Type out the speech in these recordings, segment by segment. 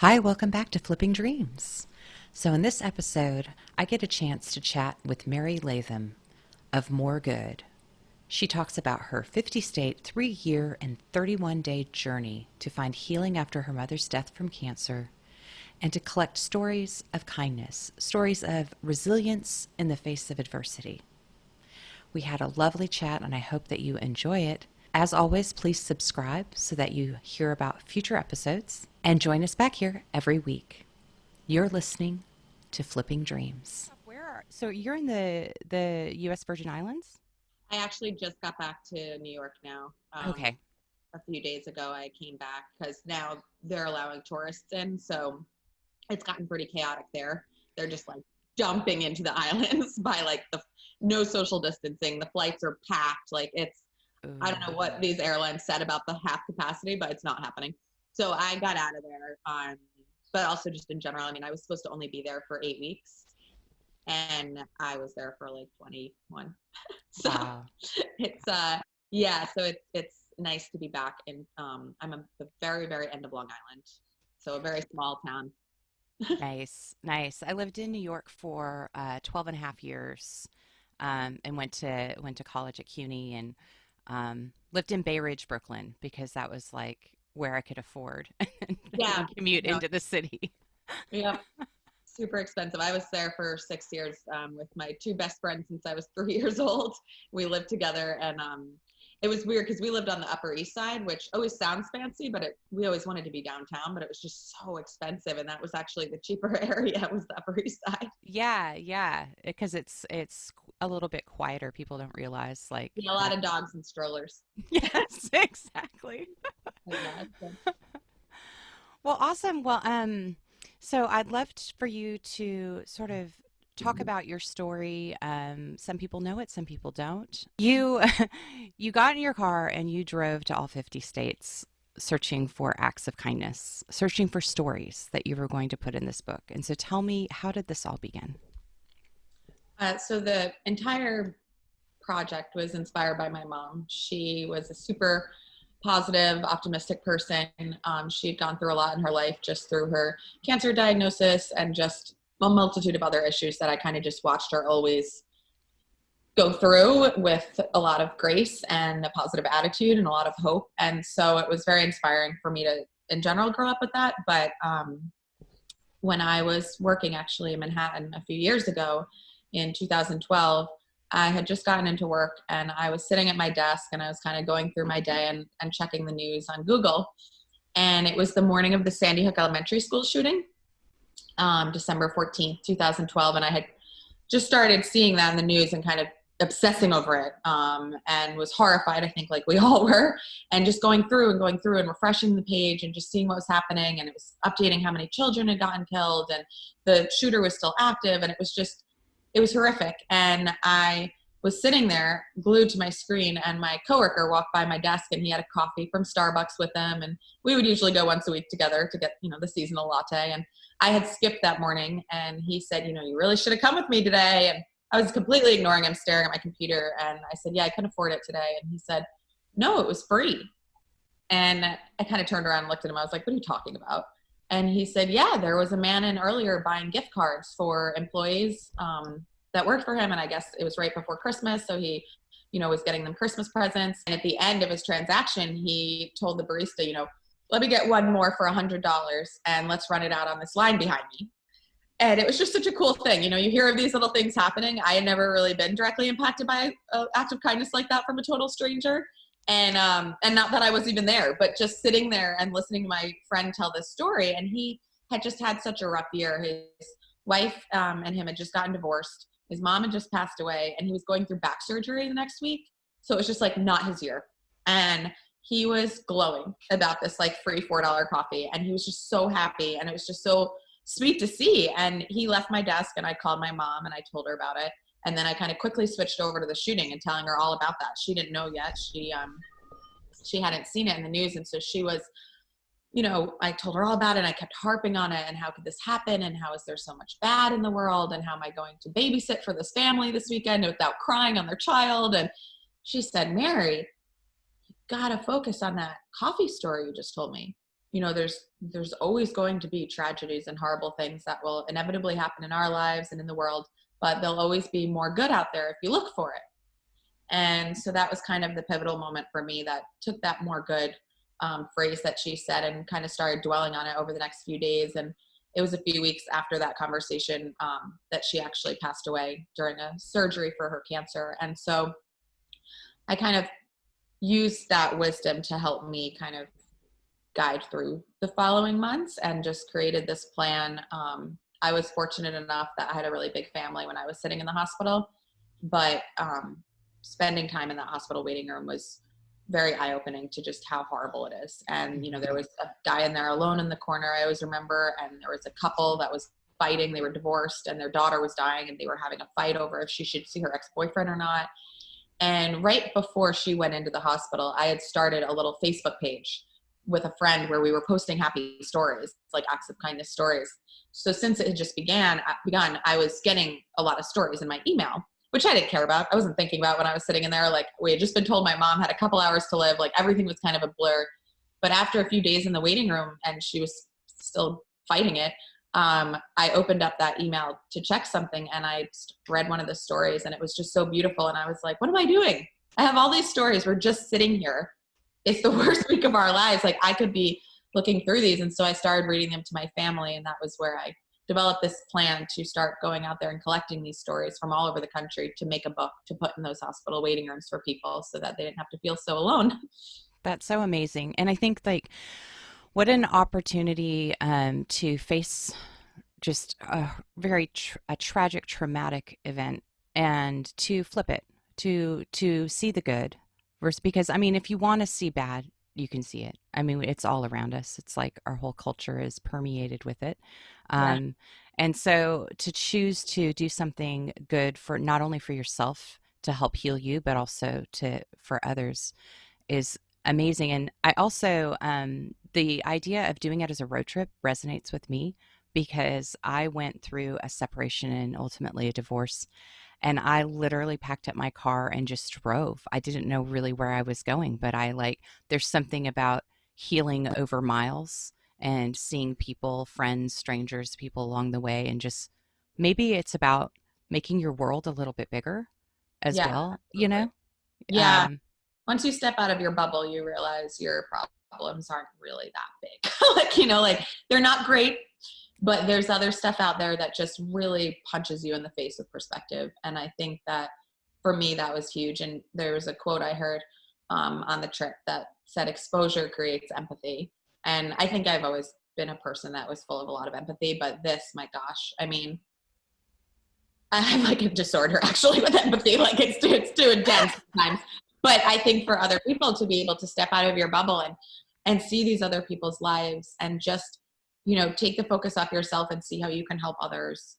Hi, welcome back to Flipping Dreams. So, in this episode, I get a chance to chat with Mary Latham of More Good. She talks about her 50 state, 3-year, and 31-day journey to find healing after her mother's death from cancer and to collect stories of kindness, stories of resilience in the face of adversity. We had a lovely chat, and I hope that you enjoy it. As always, please subscribe so that you hear about future episodes and join us back here every week. You're listening to Flipping Dreams. So you're in the U.S. Virgin Islands? I actually just got back to New York now. Okay. A few days ago, I came back because now they're allowing tourists in. So it's gotten pretty chaotic there. They're just like dumping into the islands by like the no social distancing. The flights are packed. Like I don't know what these airlines said about the half capacity, but it's not happening. So I got out of there. But also just in general, I mean, I was supposed to only be there for 8 weeks and I was there for like 21. So Wow. it's yeah, so it's nice to be back in I'm at the very, very end of Long Island. So a very small town. Nice, nice. I lived in New York for 12 and a half years, and went to college at CUNY and lived in Bay Ridge, Brooklyn, because that was like where I could afford Yeah. and commute No, into the city. yeah. Super expensive. I was there for 6 years with my two best friends since I was 3 years old. We lived together, and it was weird because we lived on the Upper East Side, which always sounds fancy, but we always wanted to be downtown, but it was just so expensive, and that was actually the cheaper area was the Upper East Side. Yeah, yeah, because it's a little bit quieter. People don't realize like You know, a lot that. of dogs and strollers. Yes, exactly. Yeah. Well, awesome. Well, so I'd love for you to sort of talk about your story. Some people know it, some people don't. You you got in your car and you drove to all 50 states searching for acts of kindness, searching for stories that you were going to put in this book. And so tell me, how did this all begin? So the entire project was inspired by my mom. She was a super positive, optimistic person. She had gone through a lot in her life just through her cancer diagnosis and just a multitude of other issues that I kind of just watched her always go through with a lot of grace and a positive attitude and a lot of hope. And so it was very inspiring for me to, in general, grow up with that. But when I was working actually in Manhattan a few years ago in 2012, I had just gotten into work and I was sitting at my desk and I was kind of going through my day and checking the news on Google. And it was the morning of the Sandy Hook Elementary School shooting, December 14th, 2012. And I had just started seeing that in the news and kind of obsessing over it, and was horrified, I think, like we all were, and just going through and refreshing the page and just seeing what was happening. And it was updating how many children had gotten killed and the shooter was still active. And it was horrific. And I was sitting there glued to my screen and my coworker walked by my desk and he had a coffee from Starbucks with him. And we would usually go once a week together to get, the seasonal latte. And I had skipped that morning and he said, you really should have come with me today. And I was completely ignoring him, staring at my computer. And I said, yeah, I couldn't afford it today. And he said, no, it was free. And I kind of turned around and looked at him. I was like, what are you talking about? And he said, yeah, there was a man in earlier buying gift cards for employees that worked for him. And I guess it was right before Christmas. So he, was getting them Christmas presents. And at the end of his transaction, he told the barista, let me get one more for $100 and let's run it out on this line behind me. And it was just such a cool thing. You hear of these little things happening. I had never really been directly impacted by an act of kindness like that from a total stranger. And not that I was even there, but just sitting there and listening to my friend tell this story. And he had just had such a rough year. His wife and him had just gotten divorced. His mom had just passed away and he was going through back surgery the next week. So it was just like not his year. And he was glowing about this like free $4 coffee. And he was just so happy. And it was just so sweet to see. And he left my desk and I called my mom and I told her about it. And then I kind of quickly switched over to the shooting and telling her all about that. She didn't know yet. She hadn't seen it in the news. And so she was, I told her all about it and I kept harping on it and how could this happen and how is there so much bad in the world and how am I going to babysit for this family this weekend without crying on their child. And she said, Mary, you gotta focus on that coffee story you just told me. there's always going to be tragedies and horrible things that will inevitably happen in our lives and in the world, but there'll always be more good out there if you look for it. And so that was kind of the pivotal moment for me that took that more good phrase that she said and kind of started dwelling on it over the next few days. And it was a few weeks after that conversation that she actually passed away during a surgery for her cancer. And so I kind of used that wisdom to help me kind of guide through the following months and just created this plan. I was fortunate enough that I had a really big family when I was sitting in the hospital, but spending time in that hospital waiting room was very eye-opening to just how horrible it is. And, there was a guy in there alone in the corner, I always remember, and there was a couple that was fighting. They were divorced and their daughter was dying and they were having a fight over if she should see her ex-boyfriend or not. And right before she went into the hospital, I had started a little Facebook page with a friend where we were posting happy stories, like acts of kindness stories. So since it had just begun, I was getting a lot of stories in my email, which I didn't care about. I wasn't thinking about when I was sitting in there. Like, we had just been told my mom had a couple hours to live. Like, everything was kind of a blur. But after a few days in the waiting room and she was still fighting it, I opened up that email to check something and I read one of the stories and it was just so beautiful. And I was like, what am I doing? I have all these stories. We're just sitting here. It's the worst week of our lives. Like, I could be looking through these. And so I started reading them to my family. And that was where I developed this plan to start going out there and collecting these stories from all over the country to make a book to put in those hospital waiting rooms for people so that they didn't have to feel so alone. That's so amazing. And I think, like, what an opportunity to face just a very a tragic, traumatic event and to flip it, to see the good versus, because I mean, if you want to see bad, you can see it. I mean, it's all around us. It's like our whole culture is permeated with it. Yeah. And so to choose to do something good for not only for yourself to help heal you, but also to for others is amazing. And I also, the idea of doing it as a road trip resonates with me because I went through a separation and ultimately a divorce. And I literally packed up my car and just drove. I didn't know really where I was going, but there's something about healing over miles and seeing people, friends, strangers, people along the way. And just maybe it's about making your world a little bit bigger as Yeah. well, Absolutely. Yeah. Um, Once you step out of your bubble, you realize your problems aren't really that big. Like, they're not great, but there's other stuff out there that just really punches you in the face with perspective. And I think that for me, that was huge. And there was a quote I heard on the trip that said, exposure creates empathy. And I think I've always been a person that was full of a lot of empathy, but this, my gosh, I mean, I have like a disorder actually with empathy. Like, it's too intense sometimes. But I think for other people to be able to step out of your bubble and see these other people's lives and just, take the focus off yourself and see how you can help others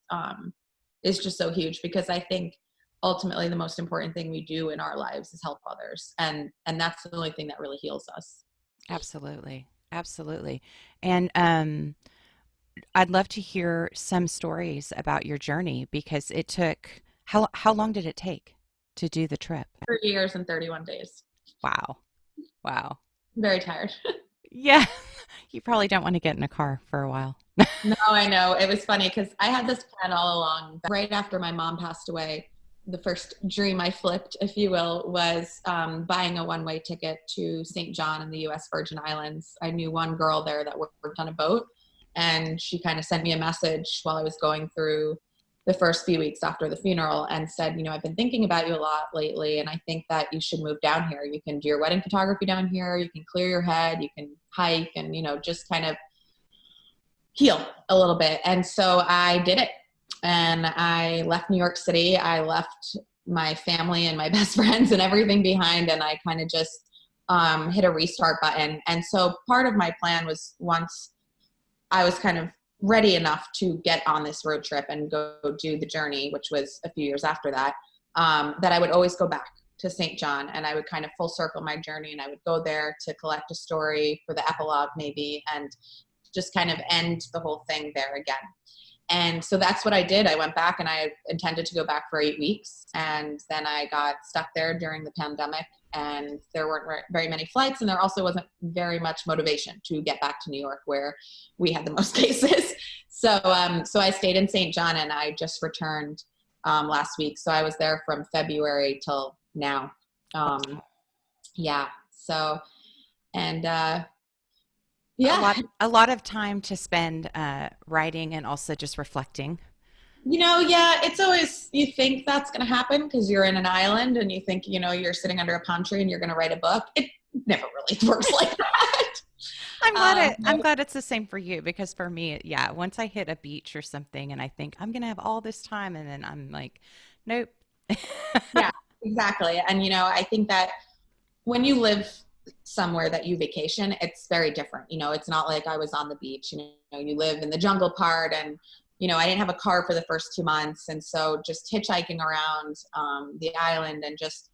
is just so huge, because I think ultimately the most important thing we do in our lives is help others. And that's the only thing that really heals us. Absolutely. Absolutely. And I'd love to hear some stories about your journey because it took how long did it take to do the trip? 3 years and 31 days. Wow. Wow. Very tired. Yeah. You probably don't want to get in a car for a while. No, I know. It was funny because I had this plan all along. Right after my mom passed away, the first dream I flipped, if you will, was buying a one-way ticket to St. John in the U.S. Virgin Islands. I knew one girl there that worked on a boat, and she kind of sent me a message while I was going through the first few weeks after the funeral and said, I've been thinking about you a lot lately, and I think that you should move down here. You can do your wedding photography down here. You can clear your head. You can hike and, just kind of heal a little bit. And so I did it. And I left New York City. I left my family and my best friends and everything behind. And I kind of just hit a restart button. And so part of my plan was, once I was kind of ready enough to get on this road trip and go do the journey, which was a few years after that, that I would always go back to St. John and I would kind of full circle my journey, and I would go there to collect a story for the epilogue maybe, and just kind of end the whole thing there again. And so that's what I did. I went back, and I intended to go back for 8 weeks. And then I got stuck there during the pandemic, and there weren't very many flights. And there also wasn't very much motivation to get back to New York, where we had the most cases. So I stayed in St. John, and I just returned last week. So I was there from February till now. Yeah. So, and yeah. A lot of time to spend writing and also just reflecting. Yeah, it's always, you think that's going to happen because you're in an island and you think, you're sitting under a palm tree and you're going to write a book. It never really works like that. I'm glad it's the same for you, because for me, yeah, once I hit a beach or something and I think I'm going to have all this time, and then I'm like, nope. Yeah, exactly. And, I think that when you live somewhere that you vacation, it's very different. It's not like I was on the beach. You live in the jungle part, and I didn't have a car for the first 2 months, and so just hitchhiking around the island, and just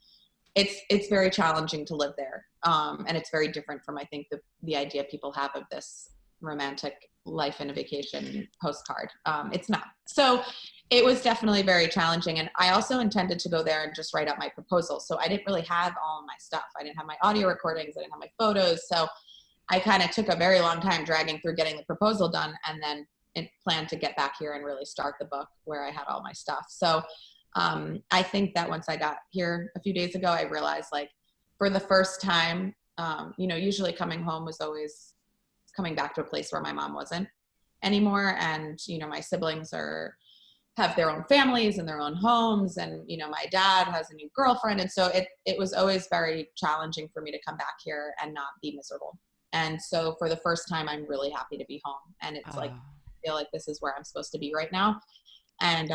it's very challenging to live there, and it's very different from, I think, the idea people have of this romantic life in a vacation postcard. It's not. So it was definitely very challenging. And I also intended to go there and just write up my proposal. So I didn't really have all of my stuff. I didn't have my audio recordings. I didn't have my photos. So I kind of took a very long time dragging through getting the proposal done, and then planned to get back here and really start the book where I had all my stuff. So I think that once I got here a few days ago, I realized, like, for the first time, usually coming home was always coming back to a place where my mom wasn't anymore. And, my siblings have their own families and their own homes. And, my dad has a new girlfriend. And so it was always very challenging for me to come back here and not be miserable. And so for the first time, I'm really happy to be home. And it's like, I feel like this is where I'm supposed to be right now. And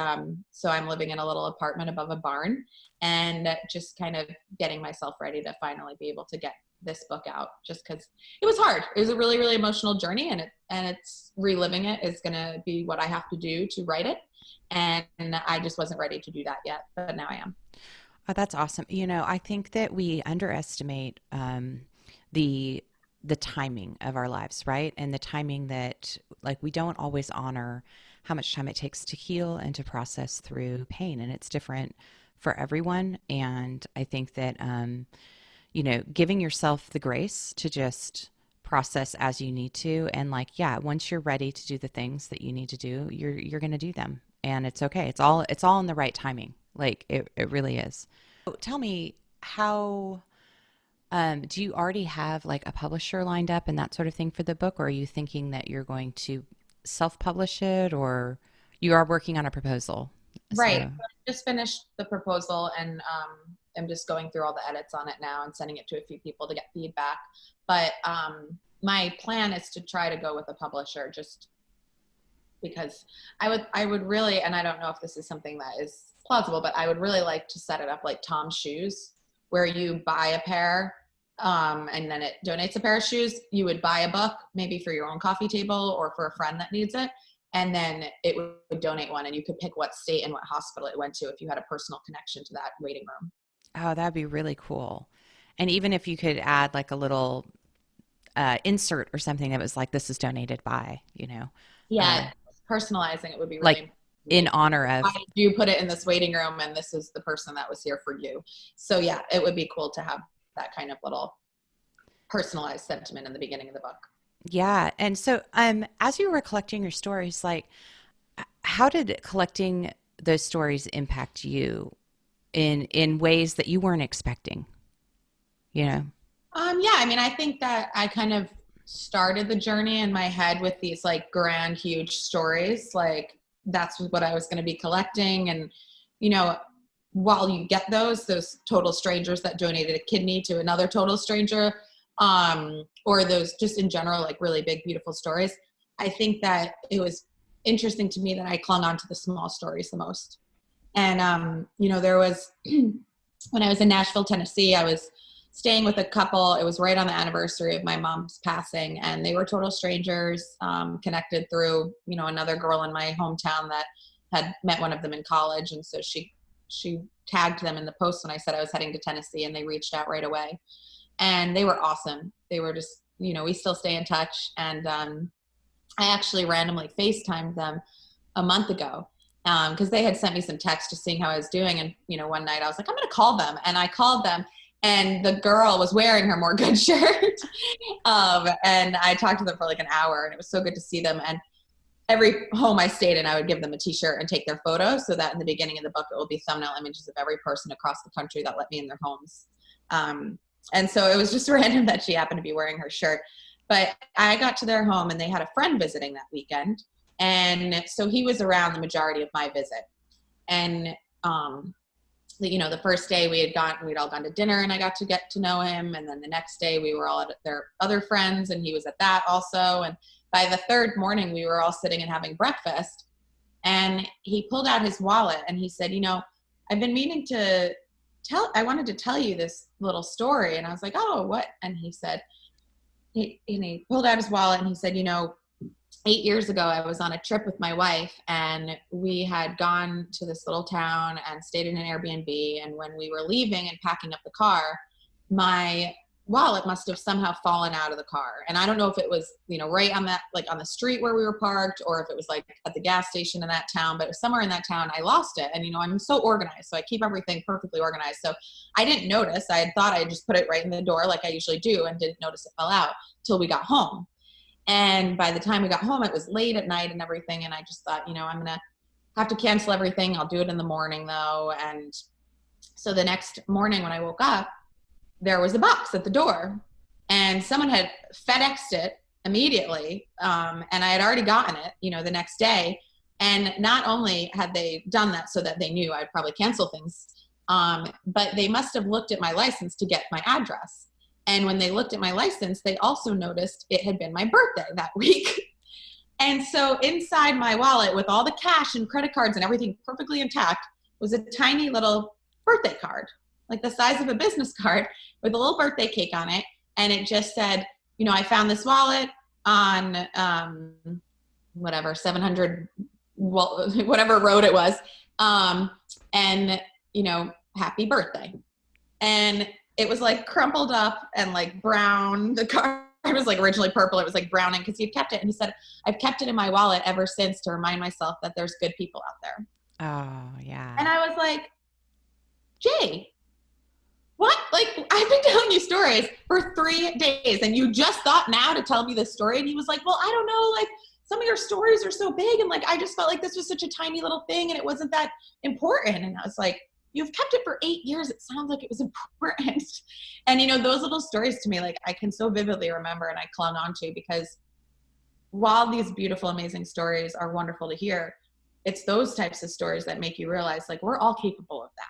so I'm living in a little apartment above a barn, and just kind of getting myself ready to finally be able to get this book out, just because it was hard. It was a really, really emotional journey, and it's reliving it is going to be what I have to do to write it. And I just wasn't ready to do that yet, but now I am. Oh, that's awesome. I think that we underestimate the timing of our lives, right? And the timing that, like, we don't always honor how much time it takes to heal and to process through pain. And it's different for everyone. And I think that, giving yourself the grace to just process as you need to. And, like, yeah, once you're ready to do the things that you need to do, you're going to do them. And it's okay. It's all in the right timing. Like, it really is. So tell me, how, do you already have, like, a publisher lined up and that sort of thing for the book? Or are you thinking that you're going to self-publish it, or you are working on a proposal? Right. So. So I just finished the proposal, and I'm just going through all the edits on it now and sending it to a few people to get feedback. But my plan is to try to go with a publisher, just because I would really, and I don't know if this is something that is plausible, but I would really like to set it up like Tom's Shoes, where you buy a pair, and then it donates a pair of shoes. You would buy a book, maybe for your own coffee table or for a friend that needs it, and then it would donate one, and you could pick what state and what hospital it went to if you had a personal connection to that waiting room. Oh, that'd be really cool. And even if you could add, like, a little insert or something that was like, this is donated by, uh, Yeah, personalizing it would be like, really in like, honor why of. did you put it in this waiting room, and this is the person that was here for you. So yeah, it would be cool to have that kind of little personalized sentiment in the beginning of the book. Yeah. And so, as you were collecting your stories, like, how did collecting those stories impact you in ways that you weren't expecting? You know? Yeah, I mean, I think that I kind of started the journey in my head with these, like, grand, huge stories. Like, that's what I was going to be collecting. And, you know, while you get those total strangers that donated a kidney to another total stranger, or those just in general, like, really big, beautiful stories, I think that it was interesting to me that I clung on to the small stories the most. And, there was, when I was in Nashville, Tennessee, I was staying with a couple. It was right on the anniversary of my mom's passing, and they were total strangers, connected through, another girl in my hometown that had met one of them in college. And so she tagged them in the post when I said I was heading to Tennessee, and they reached out right away. And they were awesome. They were just, we still stay in touch. And I actually randomly FaceTimed them a month ago. Because they had sent me some text just seeing how I was doing. And, one night I was like, I'm going to call them. And I called them, and the girl was wearing her More Good shirt. And I talked to them for like an hour, and it was so good to see them. And every home I stayed in, I would give them a t-shirt and take their photo, so that in the beginning of the book, it will be thumbnail images of every person across the country that let me in their homes. And so it was just random that she happened to be wearing her shirt. But I got to their home, and they had a friend visiting that weekend. And so he was around the majority of my visit. And, the first day we'd all gone to dinner, and I got to get to know him. And then the next day we were all at their other friends, and he was at that also. And by the third morning, we were all sitting and having breakfast. And he pulled out his wallet, and he said, I've been meaning to I wanted to tell you this little story. And I was like, oh, what? And he said, he pulled out his wallet, and he said, 8 years ago, I was on a trip with my wife, and we had gone to this little town and stayed in an Airbnb. And when we were leaving and packing up the car, my wallet must have somehow fallen out of the car. And I don't know if it was, right on that, like on the street where we were parked, or if it was like at the gas station in that town, but it was somewhere in that town. I lost it. And, I'm so organized, so I keep everything perfectly organized. So I didn't notice. I had thought I just put it right in the door like I usually do, and didn't notice it fell out till we got home. And by the time we got home, it was late at night and everything. And I just thought, I'm going to have to cancel everything. I'll do it in the morning though. And so the next morning when I woke up, there was a box at the door, and someone had FedExed it immediately. And I had already gotten it, the next day. And not only had they done that so that they knew I'd probably cancel things, but they must have looked at my license to get my address. And when they looked at my license, they also noticed it had been my birthday that week. And so inside my wallet, with all the cash and credit cards and everything perfectly intact, was a tiny little birthday card, like the size of a business card, with a little birthday cake on it. And it just said, I found this wallet on whatever, 700, whatever road it was. And, happy birthday. And it was like crumpled up and like brown. The card was like originally purple. It was like browning because he'd kept it. And he said, I've kept it in my wallet ever since to remind myself that there's good people out there. Oh, yeah. And I was like, Jay, what? Like, I've been telling you stories for 3 days, and you just thought now to tell me this story? And he was like, well, I don't know. Like, some of your stories are so big. And like, I just felt like this was such a tiny little thing, and it wasn't that important. And I was like, you've kept it for 8 years. It sounds like it was important. And, those little stories to me, like, I can so vividly remember, and I clung on to, because while these beautiful, amazing stories are wonderful to hear, it's those types of stories that make you realize, like, we're all capable of that.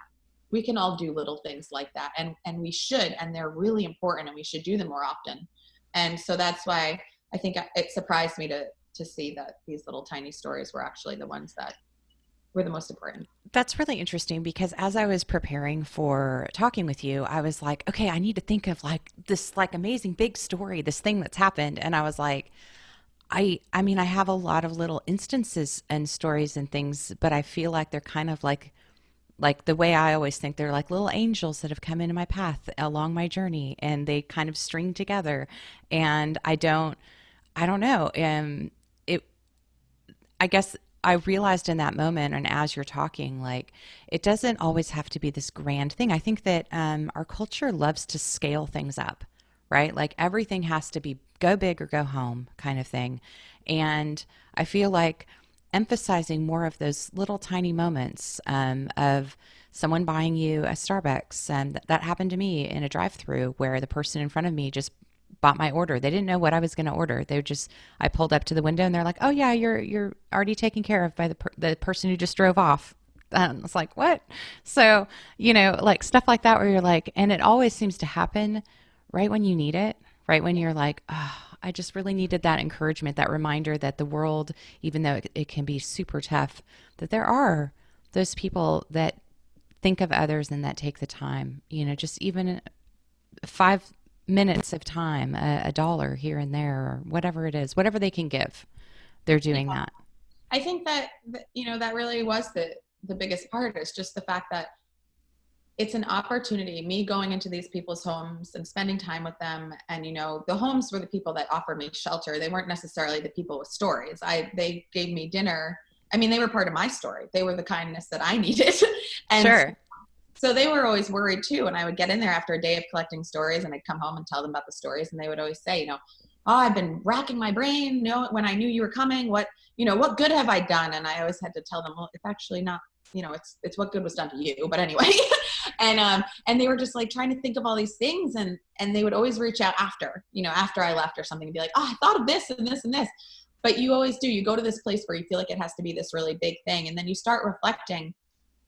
We can all do little things like that. And we should, and they're really important, and we should do them more often. And so that's why I think it surprised me to see that these little tiny stories were actually the ones that were the most important. That's really interesting, because as I was preparing for talking with you, I was like, okay, I need to think of like this like amazing big story, this thing that's happened. And I was like, I mean, I have a lot of little instances and stories and things, but I feel like they're kind of like the way I always think, they're like little angels that have come into my path along my journey, and they kind of string together. And I don't know. I guess I realized in that moment, and as you're talking, like, it doesn't always have to be this grand thing. I think that our culture loves to scale things up, right? Like, everything has to be go big or go home kind of thing. And I feel like emphasizing more of those little tiny moments of someone buying you a Starbucks. That happened to me in a drive-through, where the person in front of me just bought my order. They didn't know what I was going to order. I pulled up to the window, and they're like, "Oh yeah, you're already taken care of by the person who just drove off." It's like, what? So, like stuff like that, where you're like, and it always seems to happen right when you need it, right when you're like, oh, I just really needed that encouragement, that reminder that the world, even though it can be super tough, that there are those people that think of others and that take the time, just even 5 minutes of time, a dollar here and there, or whatever it is, whatever they can give, they're doing Yeah. that. I think that, that really was the biggest part, is just the fact that it's an opportunity, me going into these people's homes and spending time with them. And, the homes were the people that offered me shelter. They weren't necessarily the people with stories. They gave me dinner I mean, they were part of my story. They were the kindness that I needed. And Sure. so they were always worried too. And I would get in there after a day of collecting stories, and I'd come home and tell them about the stories. And they would always say, oh, I've been racking my brain. When I knew you were coming, what good have I done? And I always had to tell them, well, it's actually not, it's what good was done to you. But anyway, and they were just like trying to think of all these things. And they would always reach out after I left or something, and be like, oh, I thought of this and this and this. But you always do. You go to this place where you feel like it has to be this really big thing. And then you start reflecting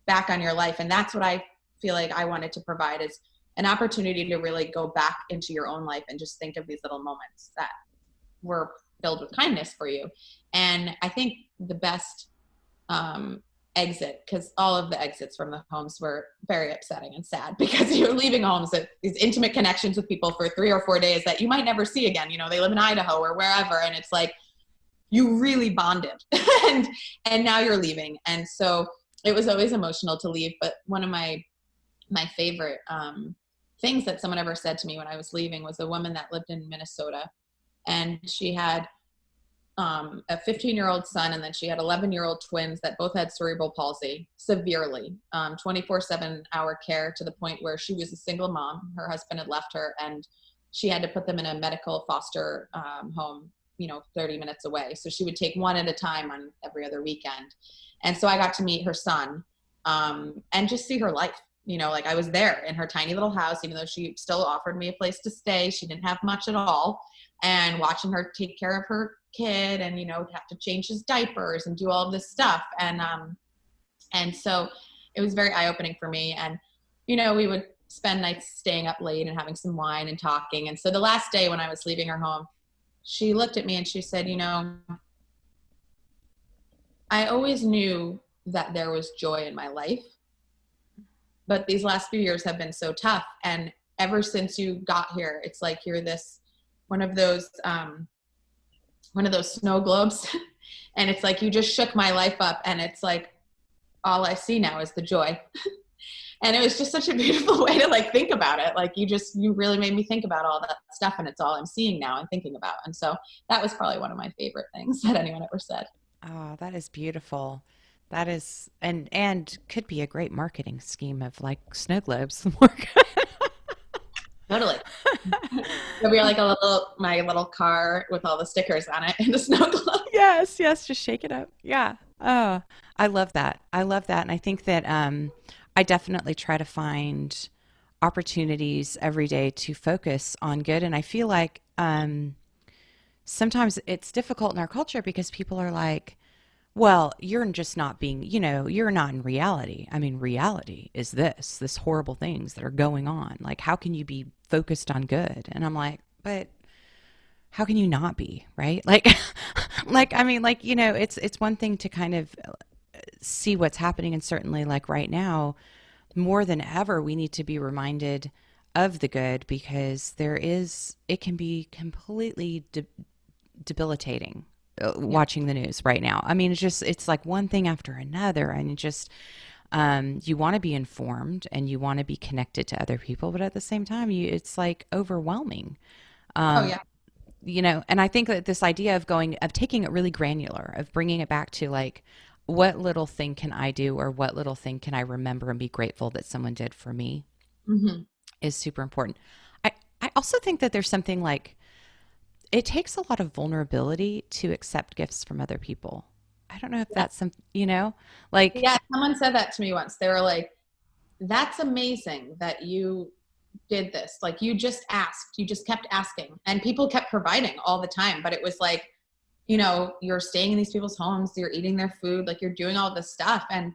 back on your life. And that's what I feel like I wanted to provide, is an opportunity to really go back into your own life and just think of these little moments that were filled with kindness for you. And I think the best exit, because all of the exits from the homes were very upsetting and sad, because you're leaving homes, that these intimate connections with people for 3 or 4 days that you might never see again. They live in Idaho or wherever, and it's like you really bonded and now you're leaving. And so it was always emotional to leave. But one of my favorite things that someone ever said to me when I was leaving was a woman that lived in Minnesota, and she had a 15-year-old son, and then she had 11-year-old twins that both had cerebral palsy severely, 24/7 hour care, to the point where she was a single mom. Her husband had left her, and she had to put them in a medical foster home, 30 minutes away. So she would take one at a time on every other weekend. And so I got to meet her son and just see her life. Like I was there in her tiny little house, even though she still offered me a place to stay. She didn't have much at all. And watching her take care of her kid and, have to change his diapers and do all of this stuff. And so it was very eye-opening for me. And, we would spend nights staying up late and having some wine and talking. And so the last day when I was leaving her home, she looked at me and she said, I always knew that there was joy in my life, but these last few years have been so tough. And ever since you got here, it's like you're one of those snow globes. And it's like you just shook my life up, and it's like all I see now is the joy. And it was just such a beautiful way to think about it. Like you really made me think about all that stuff, and it's all I'm seeing now and thinking about. And so that was probably one of my favorite things that anyone ever said. Oh, that is beautiful. That is, and could be a great marketing scheme of snow globes. Totally. So we are like my little car with all the stickers on it and the snow globe. Yes, yes, just shake it up. Yeah. Oh, I love that. I love that. And I think that I definitely try to find opportunities every day to focus on good. And I feel like sometimes it's difficult in our culture because people are like, well, you're just not being, you're not in reality. I mean, reality is this horrible things that are going on. Like, how can you be focused on good? And I'm like, but how can you not be, right? It's one thing to kind of see what's happening. And certainly right now, more than ever, we need to be reminded of the good, because it can be completely debilitating watching the news right now. I mean, it's like one thing after another, and you want to be informed and you want to be connected to other people, but at the same time, it's overwhelming. Oh yeah. And I think that this idea of taking it really granular, of bringing it back to what little thing can I do, or what little thing can I remember and be grateful that someone did for me, is super important. I also think that there's something it takes a lot of vulnerability to accept gifts from other people. I don't know if that's Yeah, someone said that to me once. They were like, that's amazing that you did this. You just asked, you just kept asking, and people kept providing all the time. But it was you're staying in these people's homes, you're eating their food, you're doing all this stuff. And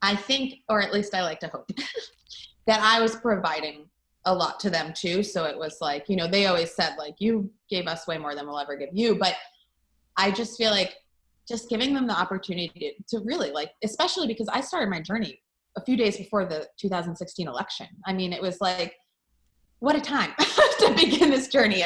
I think, or at least I like to hope that I was providing a lot to them too. So it was they always said you gave us way more than we'll ever give you. But I just feel like just giving them the opportunity to really especially because I started my journey a few days before the 2016 election. I mean, it was what a time to begin this journey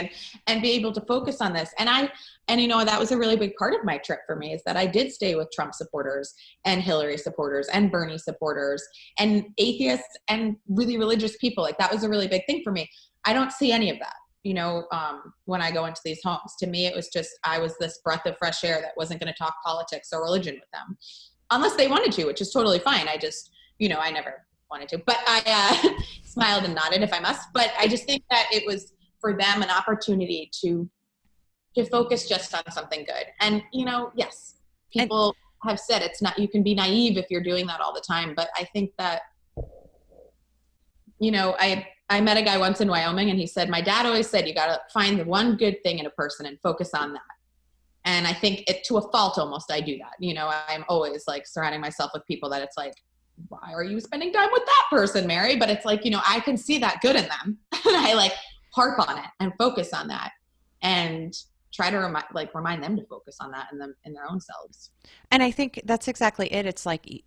and be able to focus on this. And that was a really big part of my trip for me, is that I did stay with Trump supporters and Hillary supporters and Bernie supporters and atheists and really religious people. That was a really big thing for me. I don't see any of that when I go into these homes. To me, it was just, I was this breath of fresh air that wasn't going to talk politics or religion with them unless they wanted to, which is totally fine. I just, I never wanted to, but I smiled and nodded if I must. But I just think that it was for them an opportunity to focus just on something good. And, yes, And people have said it's not, you can be naive if you're doing that all the time. But I think that, I met a guy once in Wyoming and he said, my dad always said, you got to find the one good thing in a person and focus on that. And I think it, to a fault, almost, I do that. I'm always like surrounding myself with people that it's like, why are you spending time with that person, Mary? But it's like, I can see that good in them. And I like harp on it and focus on that and try to remind them to focus on that in their own selves. and I think that's exactly it. It's like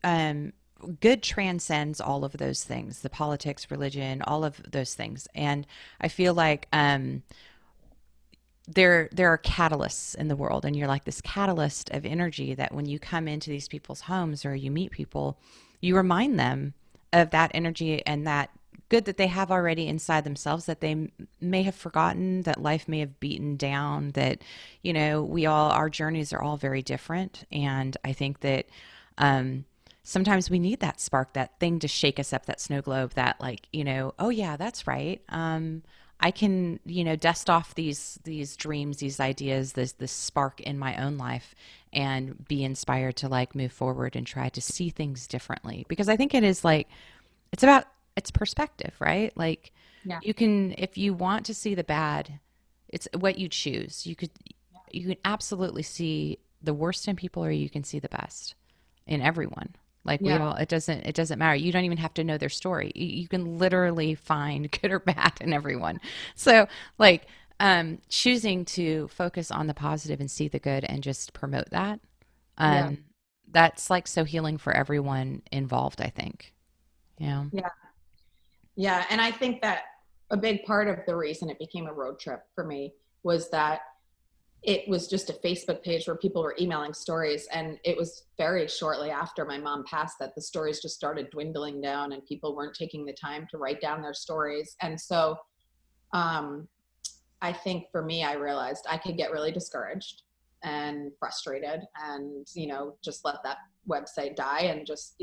good transcends all of those things, the politics, religion, all of those things. And I feel like there are catalysts in the world, and you're like this catalyst of energy that when you come into these people's homes or you meet people, you remind them of that energy and that good that they have already inside themselves that they may have forgotten, that life may have beaten down, that we all, our journeys are all very different. And I think that sometimes we need that spark, that thing to shake us up, that snow globe, that like, oh yeah, that's right. I can, dust off these dreams, these ideas, this spark in my own life, and be inspired to like move forward and try to see things differently. Because I think it is like it's perspective, right? Like Yeah. you can, if you want to see the bad, it's what you choose. You can absolutely see the worst in people, or you can see the best in everyone. Like we Yeah. all, it doesn't matter. You don't even have to know their story. You can literally find good or bad in everyone. So like, choosing to focus on the positive and see the good and just promote that. Yeah. Um, that's like so healing for everyone involved, I think. Yeah. Yeah. Yeah. And I think that a big part of the reason it became a road trip for me was that it was just a Facebook page where people were emailing stories. And it was very shortly after my mom passed that the stories just started dwindling down and people weren't taking the time to write down their stories. And so um, I think for me, I realized I could get really discouraged and frustrated and, just let that website die and just,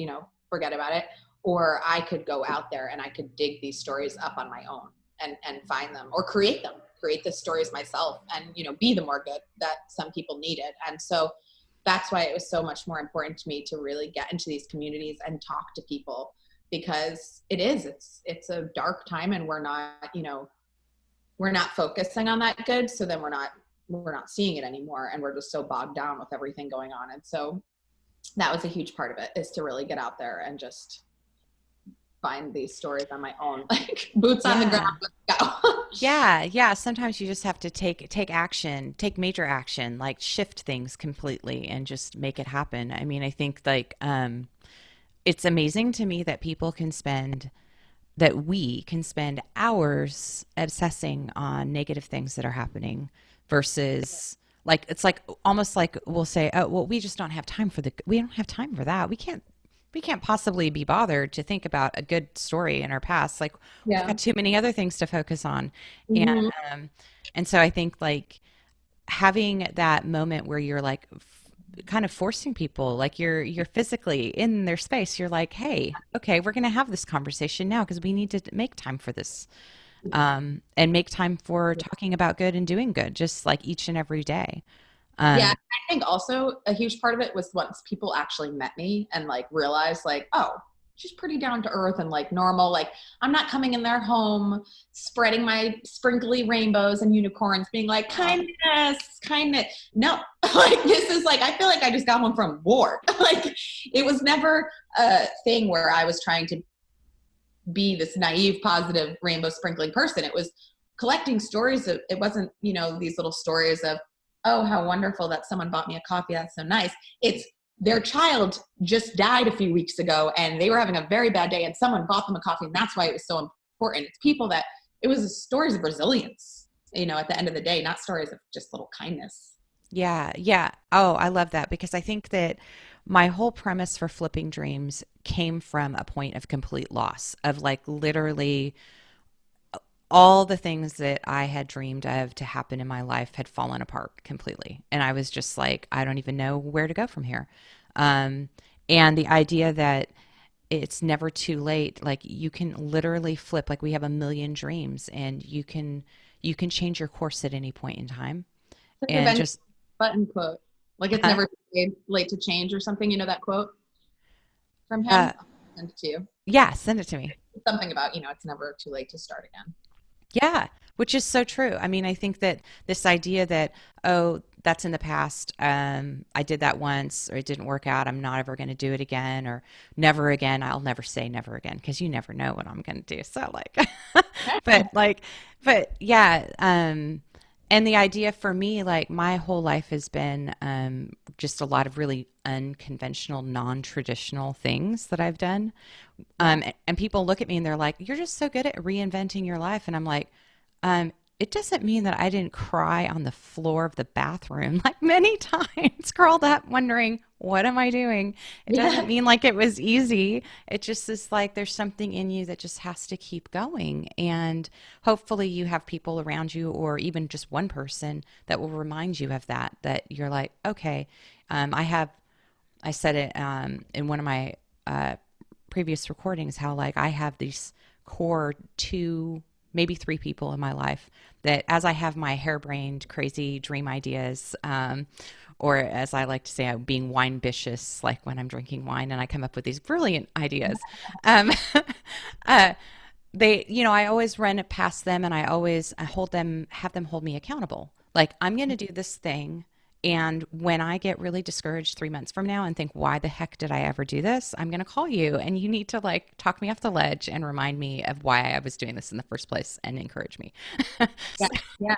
forget about it. Or I could go out there and I could dig these stories up on my own and find them or create them, create the stories myself and, be the more good that some people needed. And so that's why it was so much more important to me to really get into these communities and talk to people, because it's a dark time and we're not focusing on that good. So then we're not seeing it anymore. And we're just so bogged down with everything going on. And so that was a huge part of it, is to really get out there and just find these stories on my own, like boots on the ground, Yeah. let's go. Yeah, yeah. Sometimes you just have to take action, take major action, like shift things completely and just make it happen. I mean, I think like it's amazing to me that we can spend hours obsessing on negative things that are happening versus like it's like almost like we'll say, oh well, we don't have time for that. We can't possibly be bothered to think about a good story in our past. Like we've Yeah. got too many other things to focus on. And Hmm. um and so I think like having that moment where you're like kind of forcing people, like you're physically in their space, you're like, hey, okay, we're going to have this conversation now because we need to make time for this, and make time for talking about good and doing good, just like each and every day. Yeah, um I think also a huge part of it was once people actually met me and like realized like, oh, she's pretty down to earth and like normal. Like I'm not coming in their home spreading my sprinkly rainbows and unicorns, being like kindness, kindness. No, like this is like I feel like I just got home from war. Like it was never a thing where I was trying to be this naive, positive, rainbow sprinkling person. It was collecting stories of, it wasn't, these little stories of, oh, how wonderful that someone bought me a coffee. That's so nice. It's their child just died a few weeks ago and they were having a very bad day and someone bought them a coffee. And that's why it was so important. It's people that it was stories of resilience, at the end of the day, not stories of just little kindness. yeah, yeah. Oh, I love that because I think that my whole premise for flipping dreams came from a point of complete loss, of like literally all the things that I had dreamed of to happen in my life had fallen apart completely. And I was just like, I don't even know where to go from here. Um, and the idea that it's never too late, like you can literally flip, like we have a million dreams and you can change your course at any point in time. It's like the And Benjamin just Button quote. Like it's uh, never too late to change or something. You know that quote from uh him? I'll send it to you. yeah, send it to me. Something about, it's never too late to start again. Yeah, which is so true. I mean, I think that this idea that, oh, that's in the past. I did that once or it didn't work out. I'm not ever going to do it again or never again. I'll never say never again because you never know what I'm going to do. So like, but like, but yeah. And the idea for me, like my whole life has been just a lot of really unconventional, non-traditional things that I've done. Yeah. And people look at me and they're like, "You're just so good at reinventing your life." And I'm like, it doesn't mean that I didn't cry on the floor of the bathroom like many times, curled up, wondering, what am I doing? It doesn't Yeah. mean like it was easy. It just is like there's something in you that just has to keep going. And hopefully you have people around you, or even just one person that will remind you of that, that you're like, okay, I said it in one of my previous recordings, how like I have these core two, maybe three people in my life that as I have my harebrained, crazy dream ideas, or as I like to say, I'm being wine vicious, like when I'm drinking wine and I come up with these brilliant ideas. Um, uh, I always run it past them and I have them hold me accountable. Like, I'm going to do this thing. And when I get really discouraged 3 months from now and think, why the heck did I ever do this? I'm going to call you and you need to like talk me off the ledge and remind me of why I was doing this in the first place and encourage me. Yeah. Yeah.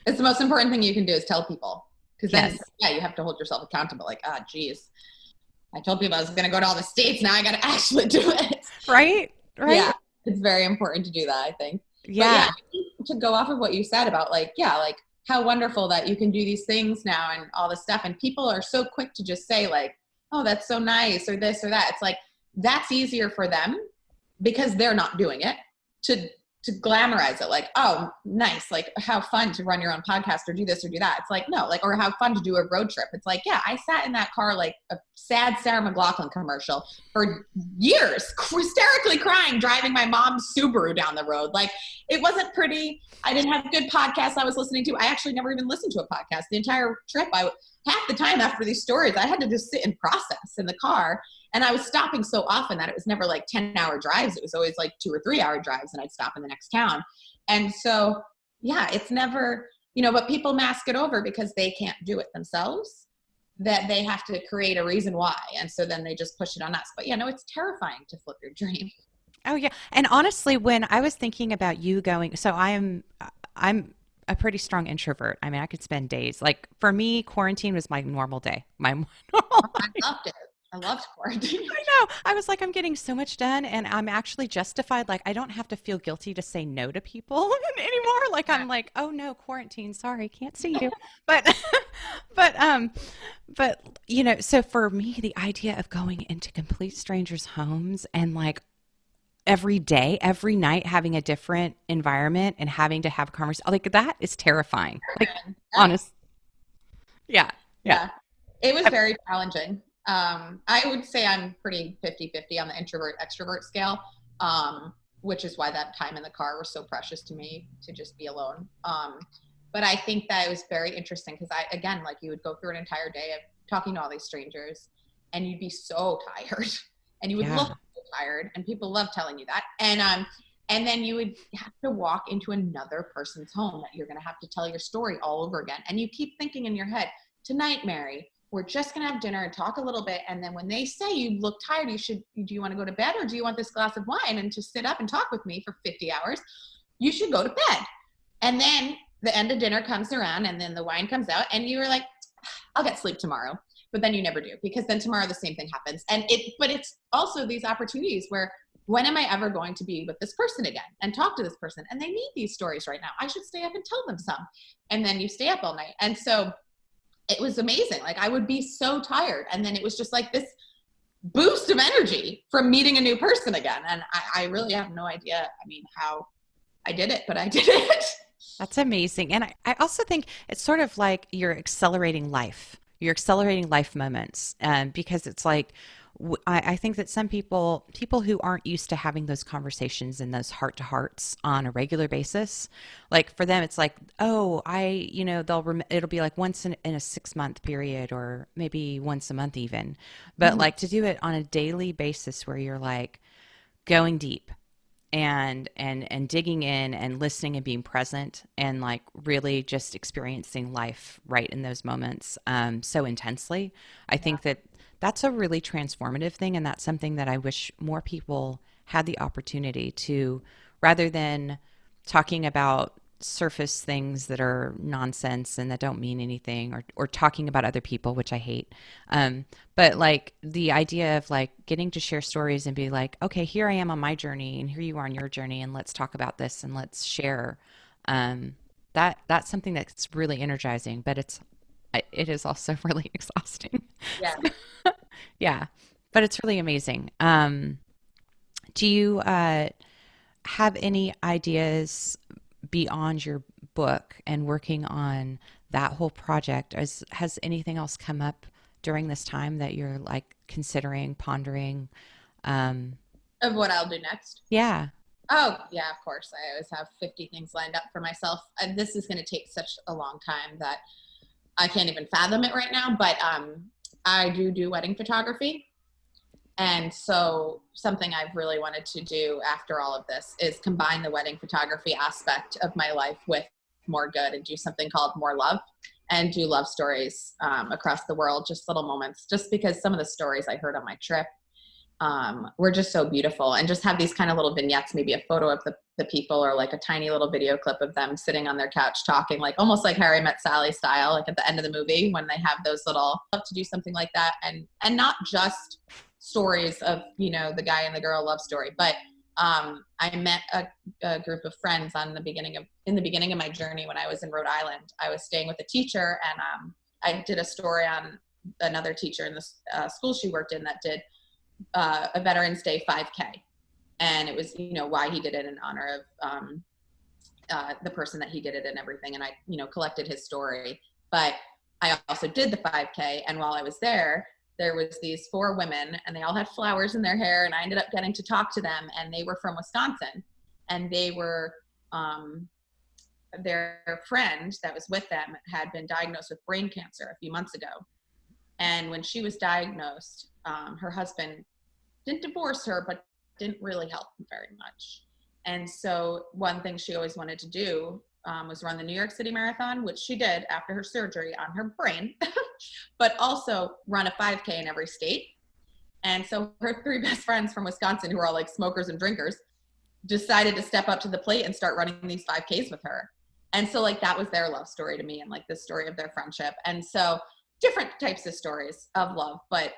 It's the most important thing you can do is tell people. Because then, Yes. yeah, you have to hold yourself accountable. Like, geez, I told people I was going to go to all the states. Now I got to actually do it. Right? Yeah. Right? It's very important to do that, I think. But yeah, Yeah. to go off of what you said about like, yeah, like how wonderful that you can do these things now and all this stuff. And people are so quick to just say like, oh, that's so nice or this or that. It's like, that's easier for them because they're not doing it to glamorize it. Like, oh, nice. Like how fun to run your own podcast or do this or do that. It's like, no, like, or how fun to do a road trip. It's like, yeah, I sat in that car, like a sad Sarah McLachlan commercial for years, hysterically crying, driving my mom's Subaru down the road. Like it wasn't pretty. I didn't have good podcasts I was listening to. I actually never even listened to a podcast the entire trip. Half the time after these stories, I had to just sit and process in the car. And I was stopping so often that it was never like 10-hour drives. It was always like 2 or 3 hour drives and I'd stop in the next town. And so, yeah, it's never, but people mask it over because they can't do it themselves, that they have to create a reason why. And so then they just push it on us. But yeah, no, it's terrifying to flip your dream. Oh yeah. And honestly, when I was thinking about you going, so I'm a pretty strong introvert. I mean, I could spend days. Like for me, quarantine was my normal day. My normal I loved it. I loved quarantine. I know. I was like, I'm getting so much done and I'm actually justified. Like, I don't have to feel guilty to say no to people anymore. Like, I'm like, oh no, quarantine. Sorry, can't see you. But, but, so for me, the idea of going into complete strangers' homes and like every day, every night, having a different environment and having to have a conversation, like that is terrifying. Like, Yeah. honest. Yeah. Yeah. Yeah. It was very challenging. I would say I'm pretty 50-50 on the introvert extrovert scale, which is why that time in the car was so precious to me to just be alone. But I think that it was very interesting because again, like you would go through an entire day of talking to all these strangers and you'd be so tired and you would look Yeah. so tired and people love telling you that. And then you would have to walk into another person's home that you're going to have to tell your story all over again. And you keep thinking in your head, tonight, Mary, we're just going to have dinner and talk a little bit. And then when they say you look tired, do you want to go to bed or do you want this glass of wine and to sit up and talk with me for 50 hours? You should go to bed. And then the end of dinner comes around and then the wine comes out and you were like, I'll get sleep tomorrow. But then you never do because then tomorrow the same thing happens. But it's also these opportunities where when am I ever going to be with this person again and talk to this person? And they need these stories right now. I should stay up and tell them some. And then you stay up all night. And so it was amazing. Like I would be so tired. And then it was just like this boost of energy from meeting a new person again. And I really have no idea. I mean, how I did it, but I did it. That's amazing. And I also think it's sort of like you're accelerating life. You're accelerating life moments, because it's like I think that some people who aren't used to having those conversations and those heart to hearts on a regular basis, like for them, it's like, oh, it'll be like once in a 6 month period or maybe once a month even. But Mhm. like to do it on a daily basis where you're like going deep and digging in and listening and being present and like really just experiencing life right in those moments, so intensely. I Yeah. think that that's a really transformative thing, and that's something that I wish more people had the opportunity to, rather than talking about surface things that are nonsense and that don't mean anything, or talking about other people, which I hate. But like the idea of like getting to share stories and be like, okay, here I am on my journey and here you are on your journey, and let's talk about this and let's share. Um, that's something that's really energizing, but it is also really exhausting. Yeah. So, yeah, but it's really amazing. Do you have any ideas beyond your book and working on that whole project? Has anything else come up during this time that you're like considering, pondering? Um, Of what I'll do next. yeah. Oh, yeah, of course. I always have 50 things lined up for myself. And this is going to take such a long time that I can't even fathom it right now. But I do wedding photography. And so, something I've really wanted to do after all of this is combine the wedding photography aspect of my life with more good and do something called More Love and do love stories across the world, just little moments, just because some of the stories I heard on my trip were just so beautiful, and just have these kind of little vignettes, maybe a photo of the people or like a tiny little video clip of them sitting on their couch talking, like almost like Harry Met Sally style, like at the end of the movie when they have those little, love to do something like that. And not just stories of, the guy and the girl love story, but I met a group of friends in the beginning of my journey when I was in Rhode Island. I was staying with a teacher, and I did a story on another teacher in the school she worked in that did a Veterans Day 5K, and it was why he did it in honor of the person that he did it and everything. And I collected his story, but I also did the 5K. And while I was there was these four women, and they all had flowers in their hair, and I ended up getting to talk to them, and they were from Wisconsin, and they were their friend that was with them had been diagnosed with brain cancer a few months ago. And when she was diagnosed, her husband didn't divorce her, but didn't really help very much. And so one thing she always wanted to do was run the New York City Marathon, which she did after her surgery on her brain, but also run a 5K in every state. And so her three best friends from Wisconsin, who are all like smokers and drinkers, decided to step up to the plate and start running these 5Ks with her. And so like that was their love story to me, and like the story of their friendship. And so different types of stories of love, but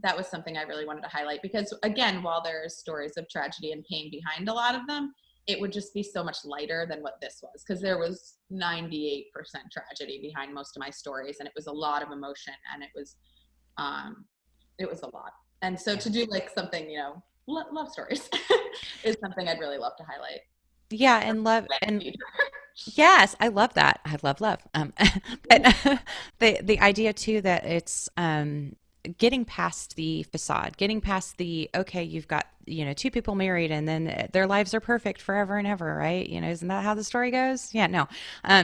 that was something I really wanted to highlight, because again, while there's stories of tragedy and pain behind a lot of them, it would just be so much lighter than what this was, because there was 98% tragedy behind most of my stories, and it was a lot of emotion, and it was a lot. And so to do like something, love stories is something I'd really love to highlight. Yeah, and love and yes, I love that. I love love. But the idea too that it's getting past the facade, getting past the okay, you've got two people married and then their lives are perfect forever and ever, right? Isn't that how the story goes? Yeah, no.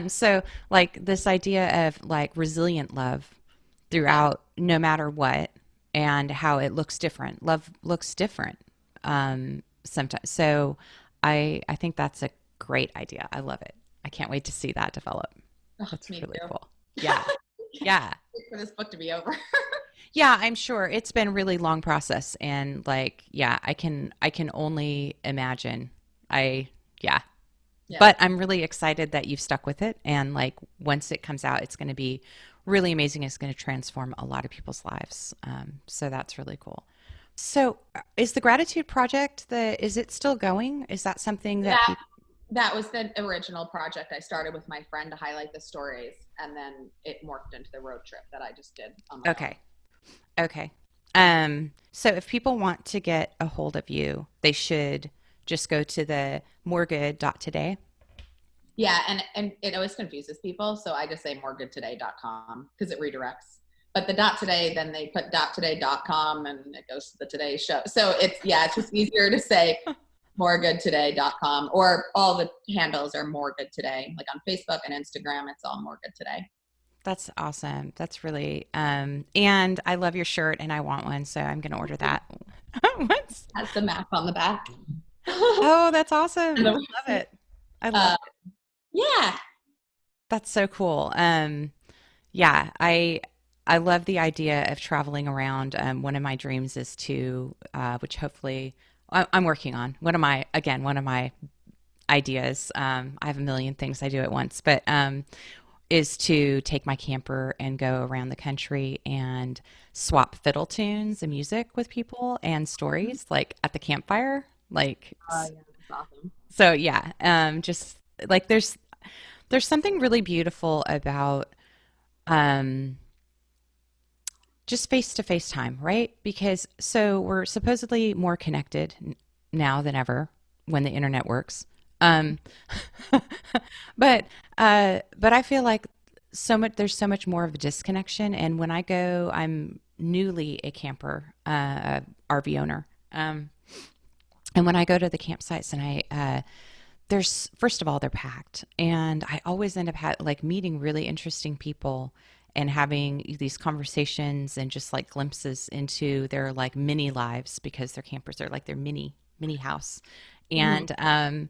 So like this idea of like resilient love Yeah. throughout, no matter what, and how it looks different. Love looks different sometimes. So I think that's a great idea. I love it. I can't wait to see that develop. Oh, That's me really too. cool. Yeah. Yeah. Wait for this book to be over. Yeah, I'm sure it's been a really long process, and like yeah, I can only imagine. I yeah. Yeah. But I'm really excited that you've stuck with it, and like once it comes out, it's going to be really amazing. It's going to transform a lot of people's lives. So that's really cool. So is the gratitude project is it still going? Is that something that That people that was the original project I started with my friend to highlight the stories, and then it morphed into the road trip that I just did on my own. Okay. Okay. So if people want to get a hold of you, they should just go to the moregood.today. Yeah, and it always confuses people, so I just say moregoodtoday.com because it redirects. But the .today, then they put .today.com and it goes to the Today Show. So it's just easier to say moregoodtoday.com, or all the handles are moregoodtoday. Like on Facebook and Instagram, it's all moregoodtoday. That's awesome. That's really, and I love your shirt and I want one, so I'm going to order that. Once. Has the map on the back. Oh, that's awesome. I love it. I love it. Yeah. That's so cool. Yeah, I love the idea of traveling around. One of my dreams is to, which hopefully I'm working on. One of my ideas. I have a million things I do at once, but is to take my camper and go around the country and swap fiddle tunes and music with people and stories, like at the campfire. Like, Yeah, that's awesome. so yeah, just like there's something really beautiful about um, just face to face time, right? Because so we're supposedly more connected now than ever when the internet works. Um, but I feel like there's so much more of a disconnection. And when I go, I'm newly a camper, RV owner. And when I go to the campsites and there's first of all they're packed, and I always end up like meeting really interesting people and having these conversations and just like glimpses into their like mini lives because their campers are like their mini house, Mhm.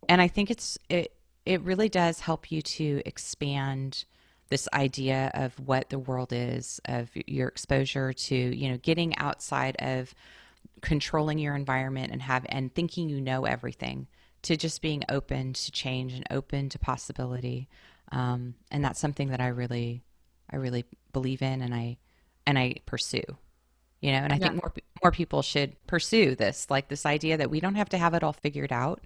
and I think it really does help you to expand this idea of what the world is, of your exposure to, getting outside of controlling your environment and thinking you know everything, to just being open to change and open to possibility. And that's something that I really believe in, and I pursue. And I Yeah. think more people should pursue this, like this idea that we don't have to have it all figured out,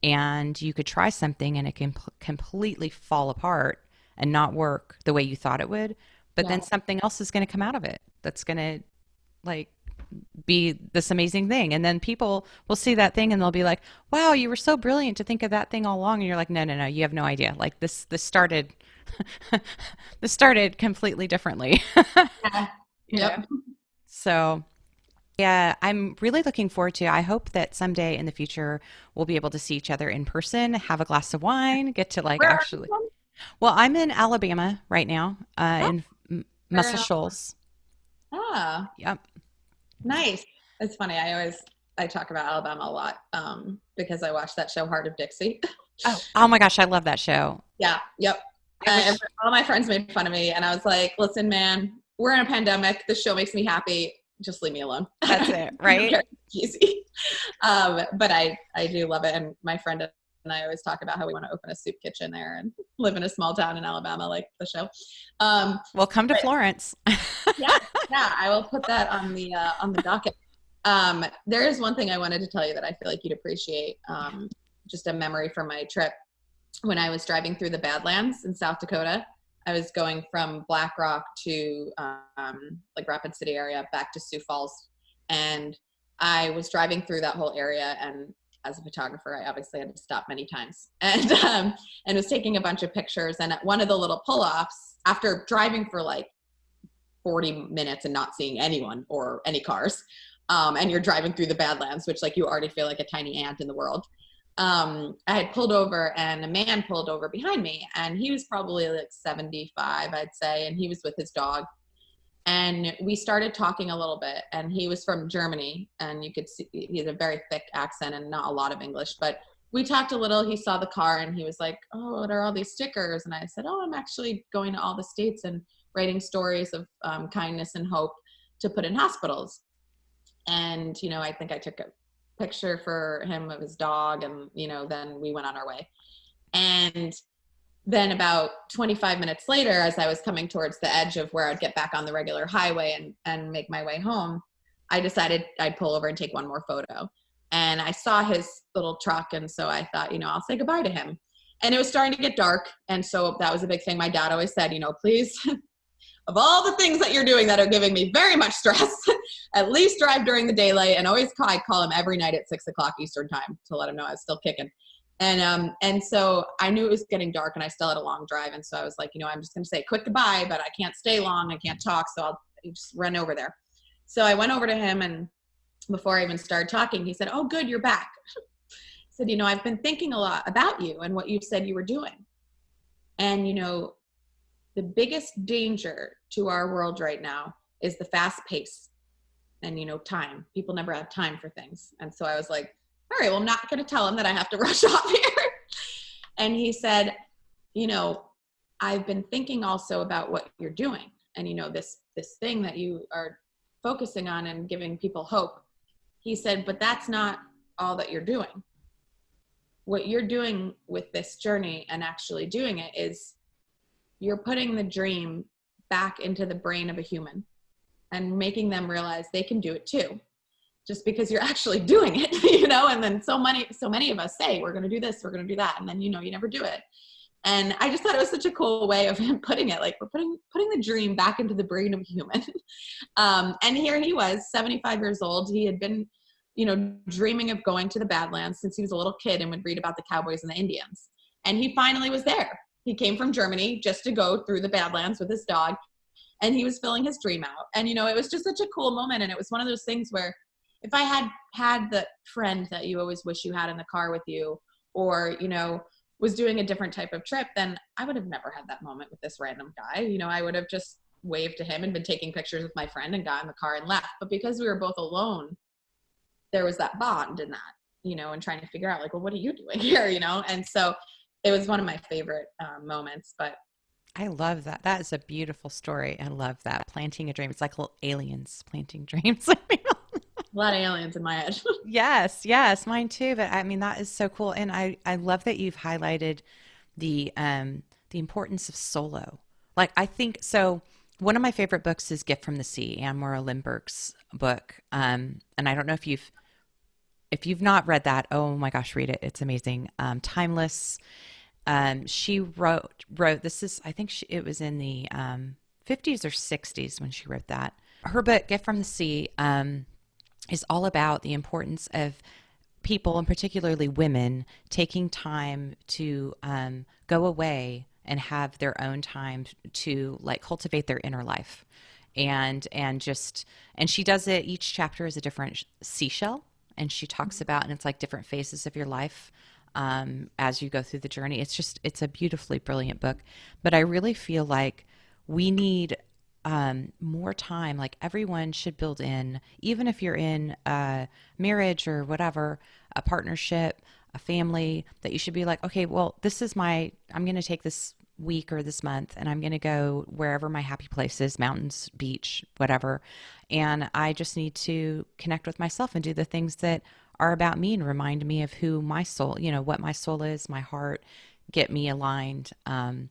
and you could try something and it can completely fall apart and not work the way you thought it would, but then Yeah. something else is going to come out of it that's going to like be this amazing thing, and then people will see that thing and they'll be like, wow, you were so brilliant to think of that thing all along, and you're like, no, no, no, you have no idea, like this started this started completely differently. Yeah. you know Yep. so yeah, I'm really looking forward to. I hope that someday in the future we'll be able to see each other in person, have a glass of wine, get to like Where are you actually. from? Well, I'm in Alabama right now, Oh, in where in Muscle Shoals. Ah, Yep. nice. It's funny. I talk about Alabama a lot because I watched that show Heart of Dixie. Oh my gosh, I love that show. Yeah. Yep. I wish All my friends made fun of me, and I was like, "Listen, man, we're in a pandemic. This show makes me happy. Just leave me alone. that's I it, don't right? care. It's easy." But I do love it, and my friend and I always talk about how we want to open a soup kitchen there and live in a small town in Alabama, like the show. Um, Well, come to but Florence. yeah, yeah, I will put that on the docket. There is one thing I wanted to tell you that I feel like you'd appreciate. Just a memory from my trip when I was driving through the Badlands in South Dakota. I was going from Black Rock to like Rapid City area back to Sioux Falls, and I was driving through that whole area. And as a photographer, I obviously had to stop many times, and was taking a bunch of pictures. And at one of the little pull-offs, after driving for like 40 minutes and not seeing anyone or any cars, and you're driving through the Badlands, which like you already feel like a tiny ant in the world. I had pulled over and a man pulled over behind me, and he was probably like 75, I'd say, and he was with his dog. And we started talking a little bit, and he was from Germany, and you could see he had a very thick accent and not a lot of English, but we talked a little. He saw the car and he was like, "Oh, what are all these stickers?" And I said, "Oh, I'm actually going to all the states and writing stories of kindness and hope to put in hospitals." And I think I took a picture for him of his dog, and then we went on our way. And then about 25 minutes later, as I was coming towards the edge of where I'd get back on the regular highway and make my way home, I decided I'd pull over and take one more photo. And I saw his little truck, and so I thought, I'll say goodbye to him. And it was starting to get dark, and so that was a big thing. My dad always said, please of all the things that you're doing that are giving me very much stress, at least drive during the daylight. And always I call him every night at 6 o'clock Eastern time to let him know I was still kicking. And so I knew it was getting dark and I still had a long drive. And so I was like, I'm just going to say quick goodbye, but I can't stay long. I can't talk. So I'll just run over there. So I went over to him, and before I even started talking, he said, "Oh, good, you're back." He said, "I've been thinking a lot about you and what you said you were doing. And, the biggest danger to our world right now is the fast pace and, time. People never have time for things." And so I was like, all right, well, I'm not going to tell him that I have to rush off here. And he said, "I've been thinking also about what you're doing. And, this thing that you are focusing on and giving people hope." He said, "But that's not all that you're doing. What you're doing with this journey and actually doing it is you're putting the dream back into the brain of a human and making them realize they can do it too, just because you're actually doing it, and then so many of us say, we're going to do this, we're going to do that. And then, you never do it." And I just thought it was such a cool way of him putting it. Like, we're putting the dream back into the brain of a human. And here he was, 75 years old. He had been, dreaming of going to the Badlands since he was a little kid and would read about the cowboys and the Indians. And he finally was there. He came from Germany just to go through the Badlands with his dog, and he was filling his dream out. And, it was just such a cool moment. And it was one of those things where if I had the friend that you always wish you had in the car with you, or, was doing a different type of trip, then I would have never had that moment with this random guy. I would have just waved to him and been taking pictures with my friend and got in the car and left. But because we were both alone, there was that bond in that, and trying to figure out, like, well, what are you doing here, And so it was one of my favorite moments. But I love that. That is a beautiful story. I love that. Planting a dream. It's like little aliens planting dreams. a lot of aliens in my head. Yes, yes, mine too. But I mean, that is so cool. And I love that you've highlighted the importance of solo. Like, I think so. One of my favorite books is Gift from the Sea, Anne Morrow Lindbergh's book. And I don't know if you've not read that, oh my gosh, read it. It's amazing. Timeless. She wrote this is, I think it was in the 50s or 60s when she wrote that. Her book, Gift from the Sea, is all about the importance of people, and particularly women, taking time to go away and have their own time to, like, cultivate their inner life. And she does it, each chapter is a different seashell, and she talks about, and it's like different phases of your life as you go through the journey. It's a beautifully brilliant book. But I really feel like we need more time. Like, everyone should build in, even if you're in a marriage or whatever, a partnership, a family, that you should be like, okay, well, I'm going to take this week or this month, and I'm going to go wherever my happy place is, mountains, beach, whatever. And I just need to connect with myself and do the things that are about me and remind me of who my soul, what my soul is, my heart, get me aligned. And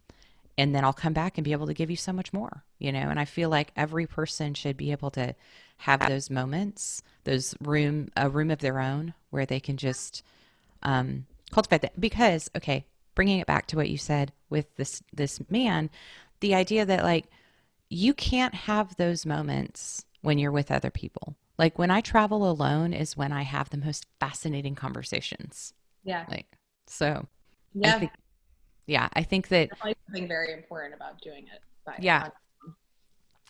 then I'll come back and be able to give you so much more, and I feel like every person should be able to have those moments, a room of their own where they can just cultivate that. Because, okay, bringing it back to what you said with this man, the idea that, like, you can't have those moments when you're with other people. Like, when I travel alone is when I have the most fascinating conversations. Yeah. Like, so Yeah. I think that, Definitely something very important about doing it. yeah,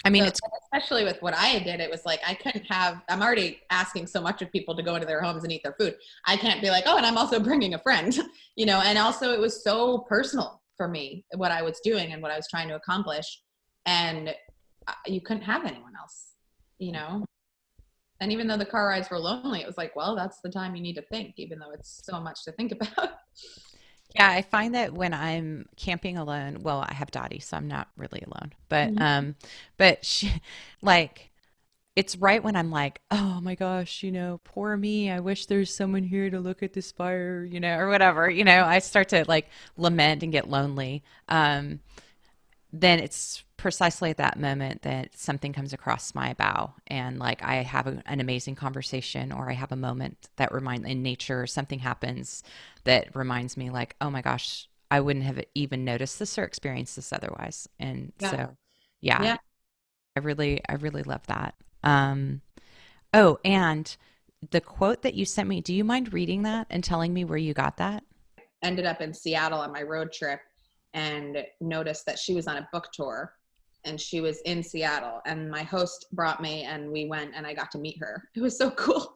I mean, so, especially with what I did, it was like, I'm already asking so much of people to go into their homes and eat their food. I can't be like, oh, and I'm also bringing a friend, and also it was so personal for me, what I was doing and what I was trying to accomplish. And you couldn't have anyone else, And even though the car rides were lonely, it was like, well, that's the time you need to think, even though it's so much to think about. yeah, I find that when I'm camping alone, well, I have Dottie, so I'm not really alone. But she, like, it's right when I'm like, oh my gosh, poor me. I wish there's someone here to look at this fire, or whatever. I start to, like, lament and get lonely. Then it's precisely at that moment that something comes across my bow, and, like, I have an amazing conversation, or I have a moment that in nature, something happens that reminds me, like, oh my gosh, I wouldn't have even noticed this or experienced this otherwise. And Yeah. so, yeah. I really love that. Oh, and the quote that you sent me, do you mind reading that and telling me where you got that? Ended up in Seattle on my road trip and noticed that she was on a book tour and she was in Seattle, and my host brought me and we went and I got to meet her. It was so cool.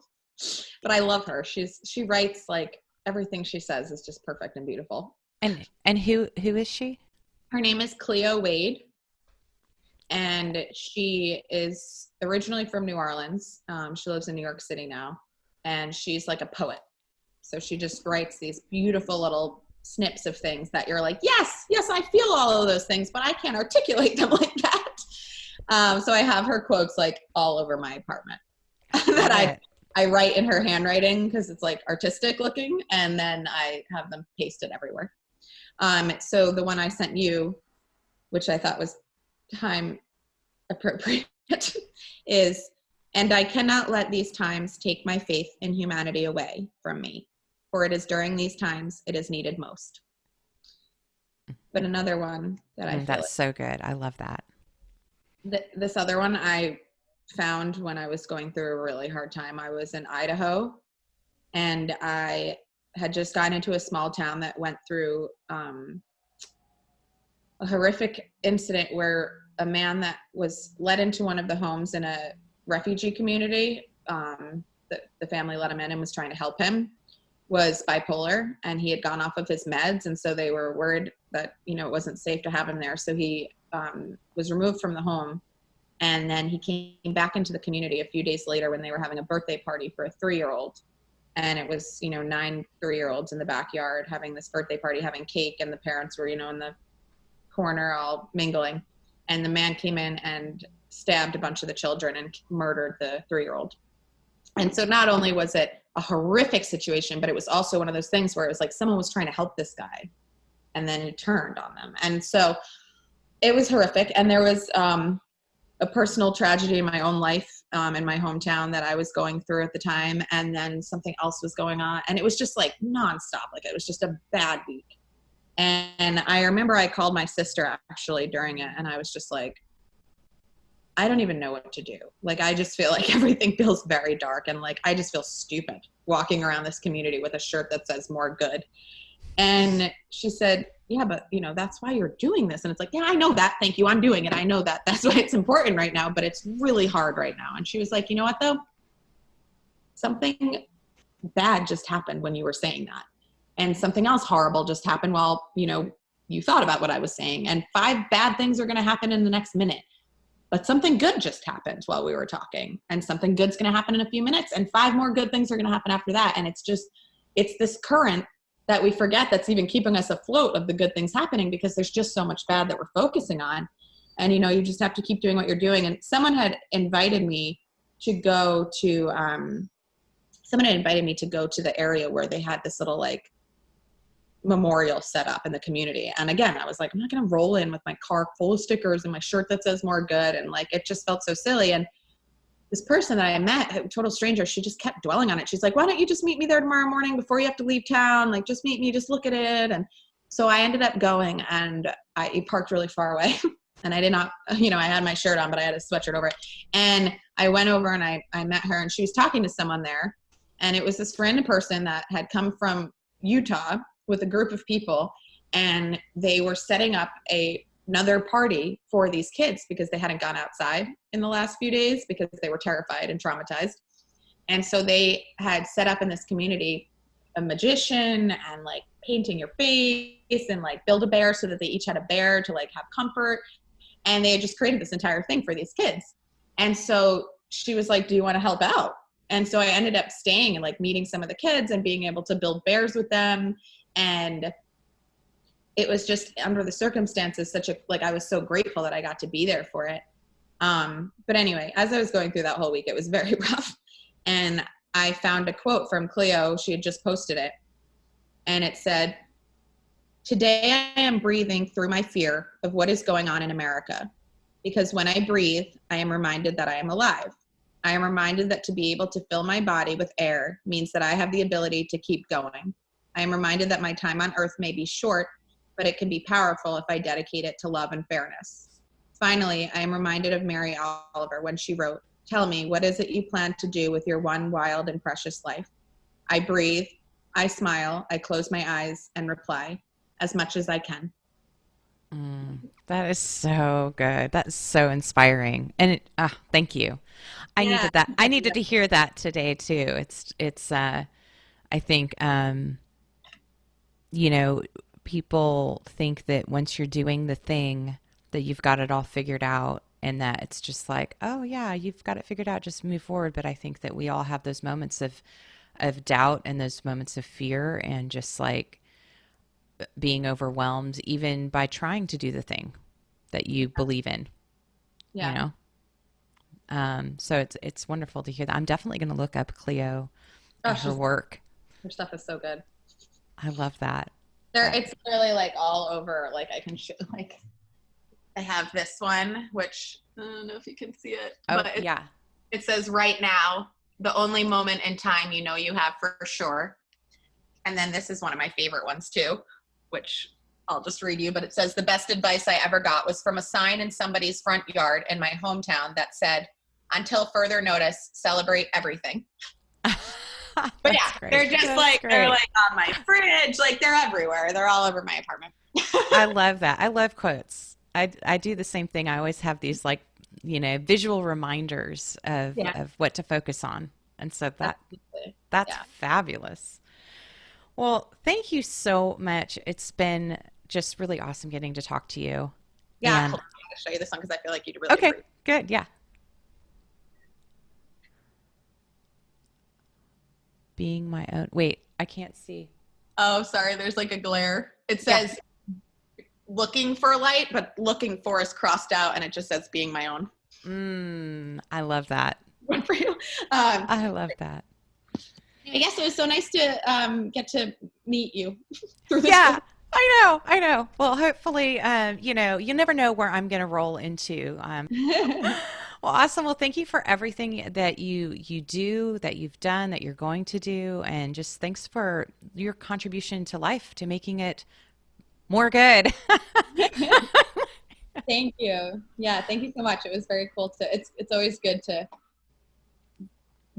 But I love her. She writes like everything she says is just perfect and beautiful. And who is she? Her name is Cleo Wade, and she is originally from New Orleans. She lives in New York City now, and she's like a poet. So she just writes these beautiful little snips of things that you're like, yes, I feel all of those things, but I can't articulate them like that. So I have her quotes like all over my apartment that I write in her handwriting because it's like artistic looking, and then I have them pasted everywhere. So the one I sent you, which I thought was time appropriate, is, and I cannot let these times take my faith in humanity away from me, for it is during these times it is needed most. But another one that I feel that's so good. I love that. This other one I found when I was going through a really hard time. I was in Idaho, and I had just gotten into a small town that went through a horrific incident where a man that was let into one of the homes in a refugee community, the family let him in and was trying to help him, was bipolar, and he had gone off of his meds, and so they were worried that it wasn't safe to have him there. So he was removed from the home, and then he came back into the community a few days later when they were having a birthday party for a 3-year-old. And it was 9 3-year-olds in the backyard having this birthday party, having cake, and the parents were in the corner all mingling. And the man came in and stabbed a bunch of the children and murdered the 3-year-old. And so not only was it a horrific situation, but it was also one of those things where it was like someone was trying to help this guy, and then he turned on them. And so it was horrific. And there was a personal tragedy in my own life, in my hometown, that I was going through at the time. And then something else was going on. And it was just like nonstop. Like it was just a bad week. And I remember I called my sister actually during it. And I was just like, I don't even know what to do. Like, I just feel like everything feels very dark. And like, I just feel stupid walking around this community with a shirt that says more good. And she said, yeah, but that's why you're doing this. And it's like, yeah, I know that. Thank you. I'm doing it. I know that. That's why it's important right now, but it's really hard right now. And she was like, you know what though? Something bad just happened when you were saying that. And something else horrible just happened while, you thought about what I was saying. And 5 bad things are going to happen in the next minute. But something good just happened while we were talking. And something good's going to happen in a few minutes. And 5 more good things are going to happen after that. And it's this current that we forget that's even keeping us afloat of the good things happening, because there's just so much bad that we're focusing on. And, you just have to keep doing what you're doing. And someone had invited me to go to the area where they had this little like memorial set up in the community. And again, I was like, I'm not going to roll in with my car full of stickers and my shirt that says more good. And like, it just felt so silly. And this person that I met, a total stranger, she just kept dwelling on it. She's like, why don't you just meet me there tomorrow morning before you have to leave town? Like, just meet me, just look at it. And so I ended up going, and I parked really far away. And I did not, I had my shirt on, but I had a sweatshirt over it. And I went over and I met her, and she was talking to someone there. And it was this random person that had come from Utah with a group of people. And they were setting up another party for these kids because they hadn't gone outside in the last few days because they were terrified and traumatized. And so they had set up in this community a magician and like painting your face and like build a bear so that they each had a bear to like have comfort. And they had just created this entire thing for these kids. And so she was like, do you want to help out? And so I ended up staying and like meeting some of the kids and being able to build bears with them. And it was just, under the circumstances, I was so grateful that I got to be there for it. But anyway, as I was going through that whole week, it was very rough. And I found a quote from Cleo. She had just posted it. And it said, today I am breathing through my fear of what is going on in America. Because when I breathe, I am reminded that I am alive. I am reminded that to be able to fill my body with air means that I have the ability to keep going. I am reminded that my time on earth may be short, but it can be powerful if I dedicate it to love and fairness. Finally, I am reminded of Mary Oliver when she wrote, "Tell me, what is it you plan to do with your one wild and precious life?" I breathe, I smile, I close my eyes and reply, "As much as I can." That is so good. That's so inspiring. And thank you. I Yeah. needed that. I needed to hear that today too. I think, you know, people think that once you're doing the thing that you've got it all figured out and that it's just like, oh yeah, you've got it figured out, just move forward. But I think that we all have those moments of doubt and those moments of fear and just like being overwhelmed even by trying to do the thing that you believe in, you Yeah. know? So it's wonderful to hear that. I'm definitely going to look up Cleo Oh, and her work. her stuff is so good. I love that. It's literally like all over. Like I can show, like I have this one, which I don't know if you can see it, Oh, but yeah. it says right now, the only moment in time you know you have for sure. And then this is one of my favorite ones too, which I'll just read you, but it says, "The best advice I ever got was from a sign in somebody's front yard in my hometown that said, 'Until further notice, celebrate everything.'" But yeah, great. they're just they're like on my fridge, like they're everywhere. They're all over my apartment. I love that. I love quotes. I do the same thing. I always have these like, visual reminders of what to focus on. And so that's fabulous. Well, thank you so much. It's been just really awesome getting to talk to you. Yeah, And hold on, I'm gonna show you this one because I feel like you'd really okay, appreciate it. good. Yeah. Being my own. Wait, I can't see. Oh, sorry, there's like a glare. It says looking for light, but looking for is crossed out and it just says being my own. I love that. One for you. I love that. I guess it was so nice to get to meet you through this. Yeah, I know. Well, hopefully, you never know where I'm going to roll into. Well, awesome. Well, thank you for everything that you do, that you've done, that you're going to do, and just thanks for your contribution to life, to making it more good. Thank you. Yeah, thank you so much. It was very cool it's always good to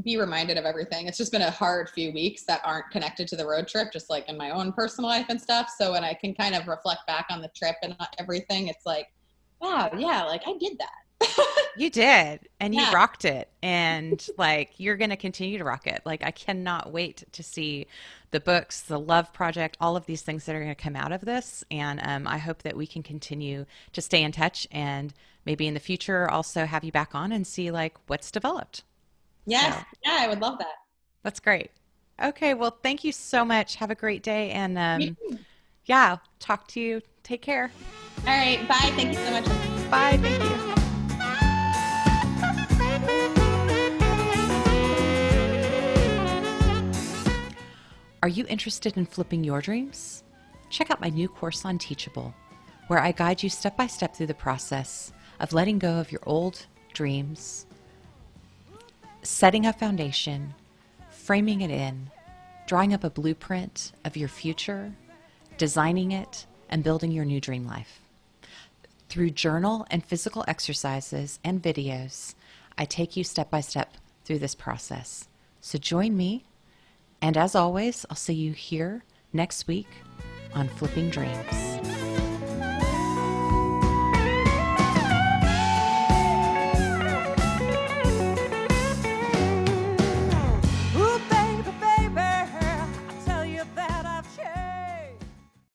be reminded of everything. It's just been a hard few weeks that aren't connected to the road trip, just like in my own personal life and stuff. So when I can kind of reflect back on the trip and everything, it's like, wow, yeah, like I did that. You did, and you Yeah. rocked it, and like you're going to continue to rock it. Like I cannot wait to see the books, the love project, all of these things that are going to come out of this. And I hope that we can continue to stay in touch, and maybe in the future also have you back on and see like what's developed. Yes. So, Yeah, I would love that. that's great. Okay, well, thank you so much. Have a great day, and You too. yeah, talk to you. Take care. All right. Bye. Thank you so much. Bye. Thank you. Are you interested in flipping your dreams? Check out my new course on Teachable, where I guide you step by step through the process of letting go of your old dreams, setting a foundation, framing it in, drawing up a blueprint of your future, designing it, and building your new dream life. Through journal and physical exercises and videos, I take you step by step through this process. So join me, and as always, I'll see you here next week on Flipping Dreams.